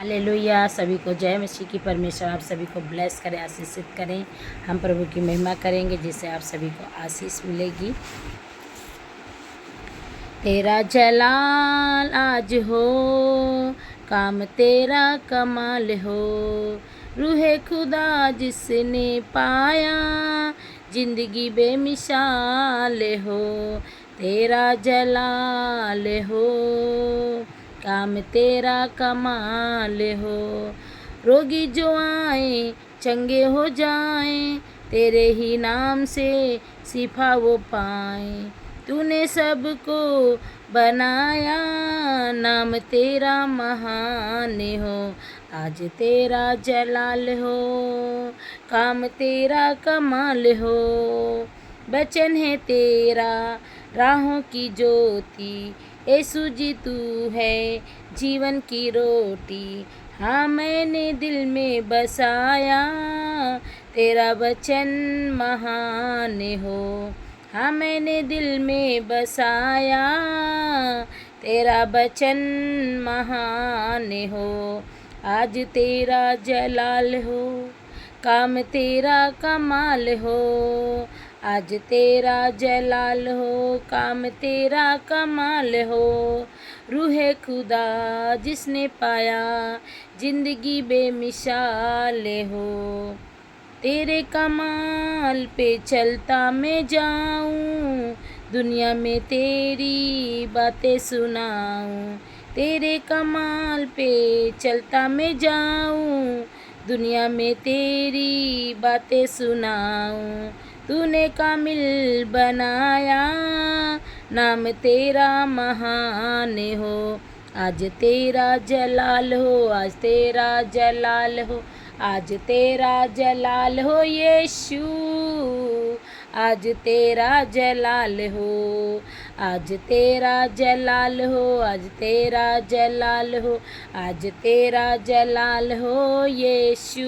Hallelujah. सभी को जय मसीह की। परमेश्वर आप सभी को ब्लेस करें, आशीषित करें। हम प्रभु की महिमा करेंगे जिससे आप सभी को आशीष मिलेगी। तेरा जलाल आज हो, काम तेरा कमाल हो। रूहे खुदा जिसने पाया, जिंदगी बेमिसाल हो। तेरा जलाल हो, काम तेरा कमाल हो। रोगी जो आए चंगे हो जाएं, तेरे ही नाम से शिफा वो पाएं। तूने सबको बनाया, नाम तेरा महान हो। आज तेरा जलाल हो, काम तेरा कमाल हो। वचन है तेरा राहों की ज्योति, यीशु जी तू है जीवन की रोटी। हाँ मैंने दिल में बसाया, तेरा वचन महान हो। हाँ मैंने दिल में बसाया, तेरा वचन महान हो। आज तेरा जलाल हो, काम तेरा कमाल हो। आज तेरा जलाल हो, काम तेरा कमाल हो। रूहे खुदा जिसने पाया, जिंदगी बेमिसाल हो। तेरे कमाल पे चलता मैं जाऊं, दुनिया में तेरी बातें सुनाऊं। तेरे कमाल पे चलता मैं जाऊं, दुनिया में तेरी बातें सुनाऊं। तूने कामिल बनाया, नाम तेरा महान हो। आज तेरा जलाल हो, आज तेरा जलाल हो। आज तेरा जलाल हो यीशु, आज तेरा जलाल हो। आज तेरा जलाल हो, आज तेरा जलाल हो। आज तेरा जलाल हो यीशु,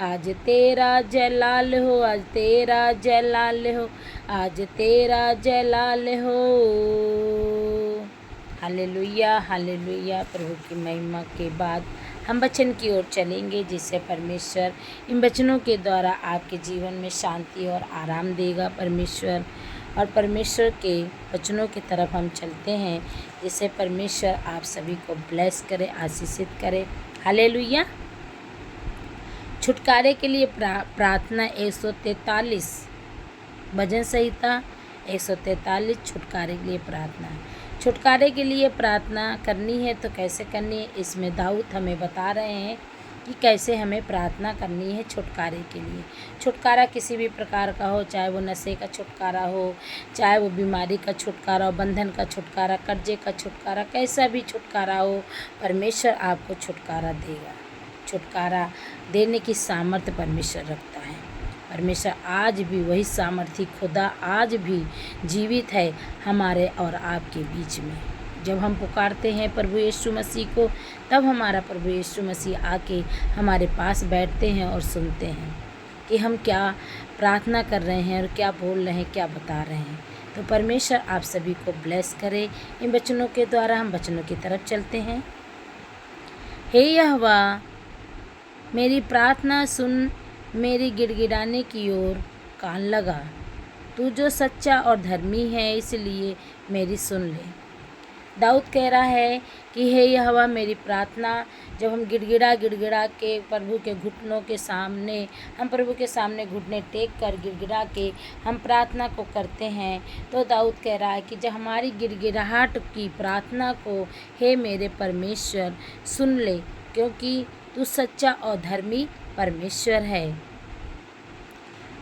आज तेरा जलाल हो। आज तेरा जलाल हो, आज तेरा जलाल हो। Hallelujah hallelujah. प्रभु की महिमा के बाद हम वचन की ओर चलेंगे जिससे परमेश्वर इन वचनों के द्वारा आपके जीवन में शांति और आराम देगा। परमेश्वर के वचनों की तरफ हम चलते हैं जिससे परमेश्वर आप सभी को ब्लेस करे, आशीषित करे। हालेलुया। छुटकारे के लिए प्रार्थना 143, भजन संहिता 143, छुटकारे के लिए प्रार्थना। छुटकारे के लिए प्रार्थना करनी है तो कैसे करनी है, इसमें दाऊद हमें बता रहे हैं कि कैसे हमें प्रार्थना करनी है छुटकारे के लिए। छुटकारा किसी भी प्रकार का हो, चाहे वो नशे का छुटकारा हो, चाहे वो बीमारी का छुटकारा हो, बंधन का छुटकारा, कर्जे का छुटकारा, कैसा भी छुटकारा हो, परमेश्वर आपको छुटकारा देगा। छुटकारा देने की सामर्थ्य परमेश्वर रखता है। परमेश्वर आज भी वही सामर्थ्य खुदा आज भी जीवित है हमारे और आपके बीच में। जब हम पुकारते हैं प्रभु यीशु मसीह को, तब हमारा प्रभु यीशु मसीह आके हमारे पास बैठते हैं और सुनते हैं कि हम क्या प्रार्थना कर रहे हैं और क्या बोल रहे हैं, क्या बता रहे हैं। तो परमेश्वर आप सभी को ब्लेस करे। इन वचनों के द्वारा हम वचनों की तरफ चलते हैं। हे यहोवा, मेरी प्रार्थना सुन, मेरी गिड़गिड़ाने की ओर कान लगा। तू जो सच्चा और धर्मी है, इसलिए मेरी सुन ले। दाऊद कह रहा है कि हे यहोवा, मेरी प्रार्थना जब हम गिड़गिड़ा के प्रभु के घुटनों के सामने, हम प्रभु के सामने घुटने टेक कर गिड़गिड़ा के हम प्रार्थना को करते हैं, तो दाऊद कह रहा है कि जब हमारी गिड़गिड़ाहट की प्रार्थना को हे मेरे परमेश्वर सुन ले, क्योंकि तू सच्चा और धर्मी परमेश्वर है।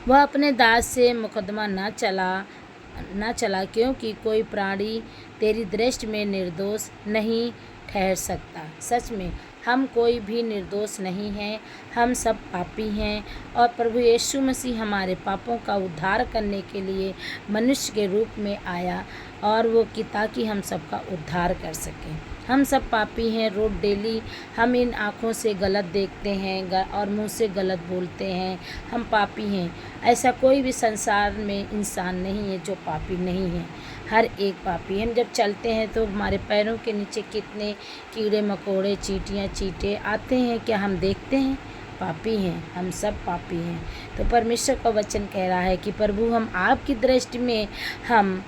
वह अपने दास से मुकदमा ना चला, क्योंकि कोई प्राणी तेरी दृष्टि में निर्दोष नहीं ठहर सकता। सच में हम कोई भी निर्दोष नहीं हैं, हम सब पापी हैं और प्रभु यीशु मसीह हमारे पापों का उद्धार करने के लिए मनुष्य के रूप में आया और वो ताकि हम सबका उद्धार कर सकें। हम सब पापी हैं। रोज डेली हम इन आँखों से गलत देखते हैं और मुंह से गलत बोलते हैं। हम पापी हैं। ऐसा कोई भी संसार में इंसान नहीं है जो पापी नहीं है। हर एक पापी। हम जब चलते हैं तो हमारे पैरों के नीचे कितने कीड़े मकोड़े, चींटियाँ, चींटे आते हैं, क्या हम देखते हैं? पापी हैं, हम सब पापी हैं। तो परमेश्वर का वचन कह रहा है कि प्रभु, हम आपकी दृष्टि में हम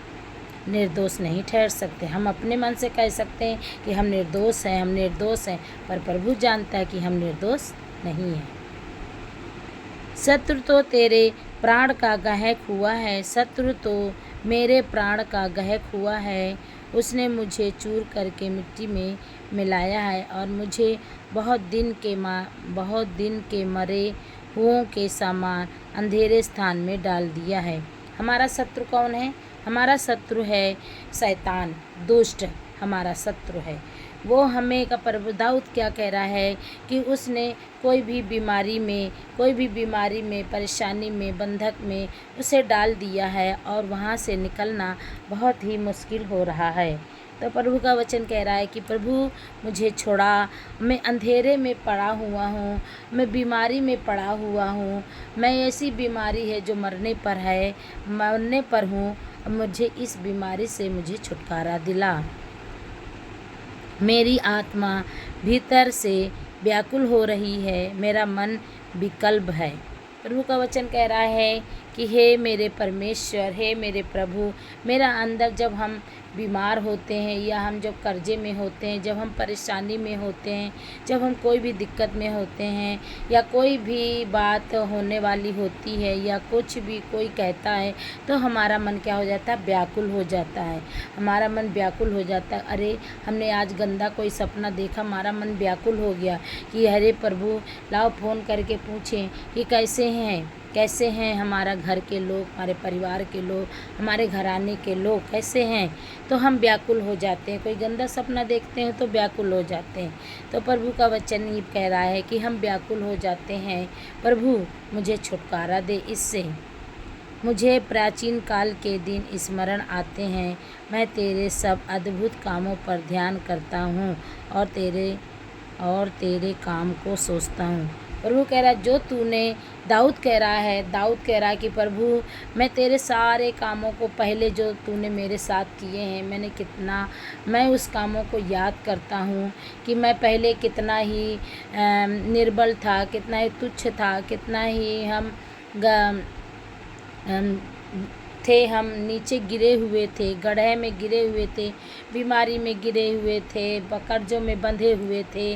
निर्दोष नहीं ठहर सकते। हम अपने मन से कह सकते हैं कि हम निर्दोष हैं, हम निर्दोष हैं, पर प्रभु जानता है कि हम निर्दोष नहीं हैं। शत्रु तो तेरे प्राण का गाहक हुआ है, शत्रु तो मेरे प्राण का गाहक हुआ है। उसने मुझे चूर करके मिट्टी में मिलाया है और मुझे बहुत दिन के मरे हुओं के समान अंधेरे स्थान में डाल दिया है। हमारा शत्रु कौन है? हमारा शत्रु है शैतान, दुष्ट हमारा शत्रु है। वो हमें का प्रभु दाऊद क्या कह रहा है कि उसने कोई भी बीमारी में, परेशानी में, बंधक में उसे डाल दिया है और वहाँ से निकलना बहुत ही मुश्किल हो रहा है। तो प्रभु का वचन कह रहा है कि प्रभु मुझे छोड़ा, मैं अंधेरे में पड़ा हुआ हूँ, मैं बीमारी में पड़ा हुआ हूँ, मैं ऐसी बीमारी है जो मरने पर हूँ। मुझे इस बीमारी से मुझे छुटकारा दिला। मेरी आत्मा भीतर से व्याकुल हो रही है, मेरा मन विकल्प है। प्रभु का वचन कह रहा है कि हे मेरे परमेश्वर, हे मेरे प्रभु, मेरा अंदर जब हम बीमार होते हैं या हम जब कर्जे में होते हैं, जब हम परेशानी में होते हैं, जब हम कोई भी दिक्कत में होते हैं या कोई भी बात होने वाली होती है या कुछ भी कोई कहता है, तो हमारा मन क्या हो जाता है? व्याकुल हो जाता है। हमारा मन व्याकुल हो जाता है। अरे हमने आज गंदा कोई सपना देखा, हमारा मन व्याकुल हो गया कि अरे प्रभु, लाओ फ़ोन करके पूछें कि कैसे हैं हमारा घर के लोग, हमारे परिवार के लोग, हमारे घराने के लोग कैसे हैं। तो हम व्याकुल हो जाते हैं। कोई गंदा सपना देखते हैं तो व्याकुल हो जाते हैं। तो प्रभु का वचन ये कह रहा है कि हम व्याकुल हो जाते हैं। प्रभु मुझे छुटकारा दे इससे। मुझे प्राचीन काल के दिन स्मरण आते हैं। मैं तेरे सब अद्भुत कामों पर ध्यान करता हूँ और तेरे काम को सोचता हूँ। प्रभु कह रहा है जो तूने, दाऊद कह रहा है कि प्रभु मैं तेरे सारे कामों को, पहले जो तूने मेरे साथ किए हैं, मैं उस कामों को याद करता हूँ कि मैं पहले कितना ही निर्बल था, कितना ही तुच्छ था, कितना ही हम नीचे गिरे हुए थे, गड्ढे में गिरे हुए थे, बीमारी में गिरे हुए थे, कर्जों में बंधे हुए थे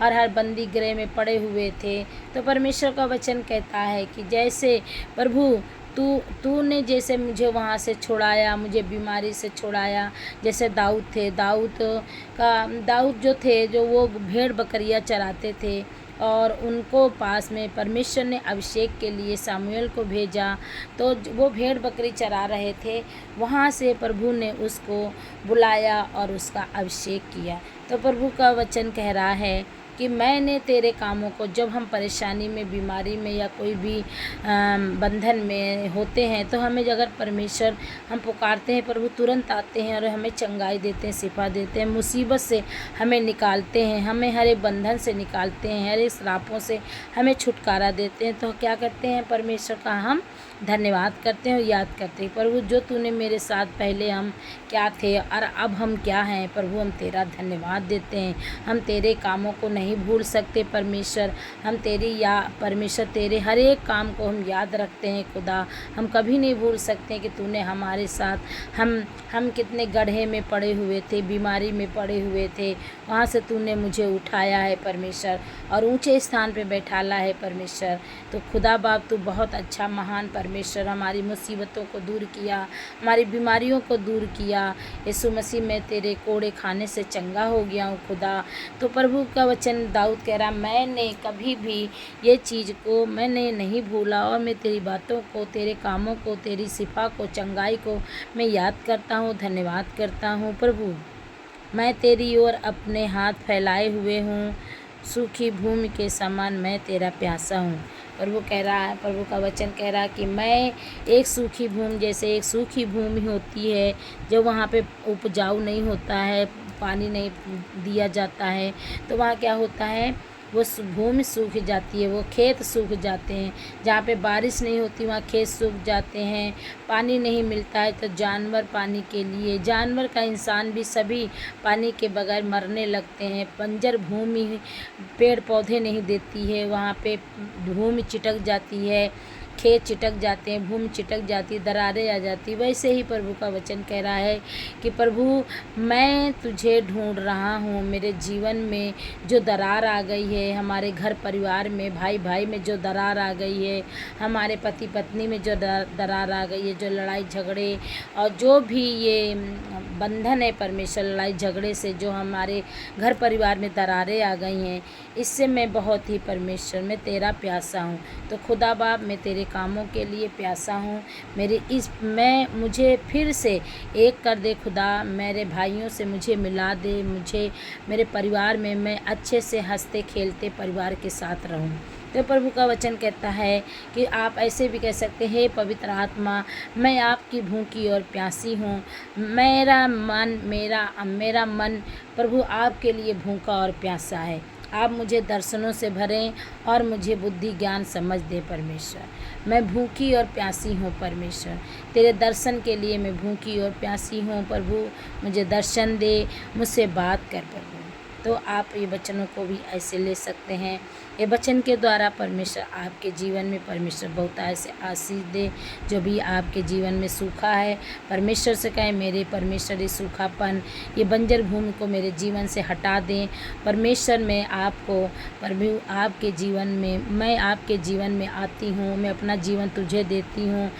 और हर बंदी गृह में पड़े हुए थे। तो परमेश्वर का वचन कहता है कि जैसे प्रभु तूने जैसे मुझे वहाँ से छुड़ाया, मुझे बीमारी से छुड़ाया, जैसे दाऊद जो थे, जो वो भेड़ बकरियाँ चराते थे और उनको पास में परमेश्वर ने अभिषेक के लिए सामुएल को भेजा, तो वो भेड़ बकरी चरा रहे थे, वहाँ से प्रभु ने उसको बुलाया और उसका अभिषेक किया। तो प्रभु का वचन कह रहा है कि मैंने तेरे कामों को, जब हम परेशानी में, बीमारी में या कोई भी बंधन में होते हैं, तो हमें अगर परमेश्वर हम पुकारते हैं, प्रभु तुरंत आते हैं और हमें चंगाई देते हैं, शिफा देते हैं, मुसीबत से हमें निकालते हैं, हमें हर एक बंधन से निकालते हैं, हर एक श्रापों से हमें छुटकारा देते हैं। तो क्या करते हैं? परमेश्वर का हम धन्यवाद करते हैं और याद करते हैं, प्रभु जो तूने मेरे साथ, पहले हम क्या थे और अब हम क्या हैं। प्रभु हम तेरा धन्यवाद देते हैं। हम तेरे कामों को नहीं भूल सकते परमेश्वर, हम परमेश्वर तेरे हर एक काम को हम याद रखते हैं खुदा। हम कभी नहीं भूल सकते कि तूने हमारे साथ, हम कितने गड्ढे में पड़े हुए थे, बीमारी में पड़े हुए थे, वहाँ से तूने मुझे उठाया है परमेश्वर और ऊंचे स्थान पे बैठाला है परमेश्वर। तो खुदा बाप तू बहुत अच्छा, महान परमेश्वर, हमारी मुसीबतों को दूर किया, हमारी बीमारियों को दूर किया। यीशु मसीह में तेरे कोड़े खाने से चंगा हो गया हूँ खुदा। तो प्रभु का वचन दाऊद कह रहा, मैंने कभी भी ये चीज़ को मैंने नहीं भूला और मैं तेरी बातों को, तेरे कामों को, तेरी शिफा को, चंगाई को मैं याद करता हूँ, धन्यवाद करता हूँ। प्रभु मैं तेरी ओर अपने हाथ फैलाए हुए हूँ, सूखी भूमि के समान मैं तेरा प्यासा हूँ। प्रभु कह रहा है, प्रभु का वचन कह रहा है कि मैं एक सूखी भूमि, जैसे एक सूखी भूमि होती है जब वहाँ पे उपजाऊ नहीं होता है, पानी नहीं दिया जाता है, तो वहाँ क्या होता है, वो भूमि सूख जाती है, वो खेत सूख जाते हैं। जहाँ पे बारिश नहीं होती वहाँ खेत सूख जाते हैं। पानी नहीं मिलता है तो जानवर पानी के लिए, जानवर का इंसान भी सभी पानी के बगैर मरने लगते हैं। बंजर भूमि पेड़ पौधे नहीं देती है, वहाँ पे भूमि चिटक जाती है, खेत चिटक जाते हैं, भूमि चिटक जाती, दरारें आ जाती। वैसे ही प्रभु का वचन कह रहा है कि प्रभु मैं तुझे ढूंढ रहा हूँ। मेरे जीवन में जो दरार आ गई है, हमारे घर परिवार में, भाई भाई में जो दरार आ गई है, हमारे पति पत्नी में जो दरार आ गई है, जो लड़ाई झगड़े और जो भी ये बंधन है परमेश्वर, लड़ाई झगड़े से जो हमारे घर परिवार में दरारें आ गई हैं, इससे मैं बहुत ही परमेश्वर मैं तेरा प्यासा हूँ। तो खुदा बाप मैं तेरे कामों के लिए प्यासा हूँ। मुझे फिर से एक कर दे खुदा, मेरे भाइयों से मुझे मिला दे, मुझे मेरे परिवार में मैं अच्छे से हंसते खेलते परिवार के साथ रहूँ। तो प्रभु का वचन कहता है कि आप ऐसे भी कह सकते हैं, हे पवित्र आत्मा मैं आपकी भूखी और प्यासी हूँ। मेरा मन प्रभु आपके लिए भूखा और प्यासा है। आप मुझे दर्शनों से भरें और मुझे बुद्धि ज्ञान समझ दे परमेश्वर। मैं भूखी और प्यासी हूँ परमेश्वर, तेरे दर्शन के लिए मैं भूखी और प्यासी हूँ प्रभु। मुझे दर्शन दे, मुझसे बात कर प्रभु। तो आप ये वचनों को भी ऐसे ले सकते हैं। ये वचन के द्वारा परमेश्वर आपके जीवन में परमेश्वर बहुत ऐसे आशीष दे। जो भी आपके जीवन में सूखा है, परमेश्वर से कहें मेरे परमेश्वर ये सूखापन, ये बंजर भूमि को मेरे जीवन से हटा दें। परमेश्वर मैं आपको प्रभु आपके जीवन में, मैं आपके जीवन में आती हूँ, मैं अपना जीवन तुझे देती हूँ।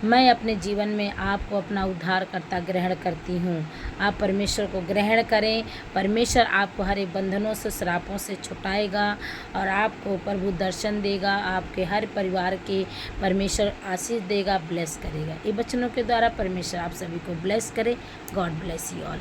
मैं अपने जीवन में आपको अपना उद्धारकर्ता ग्रहण करती हूँ। आप परमेश्वर को ग्रहण करें। परमेश्वर आपको हर एक बंधनों से, श्रापों से छुटाएगा और आपको प्रभु दर्शन देगा। आपके हर परिवार के परमेश्वर आशीष देगा, ब्लेस करेगा। ये वचनों के द्वारा परमेश्वर आप सभी को ब्लेस करे। God bless you all.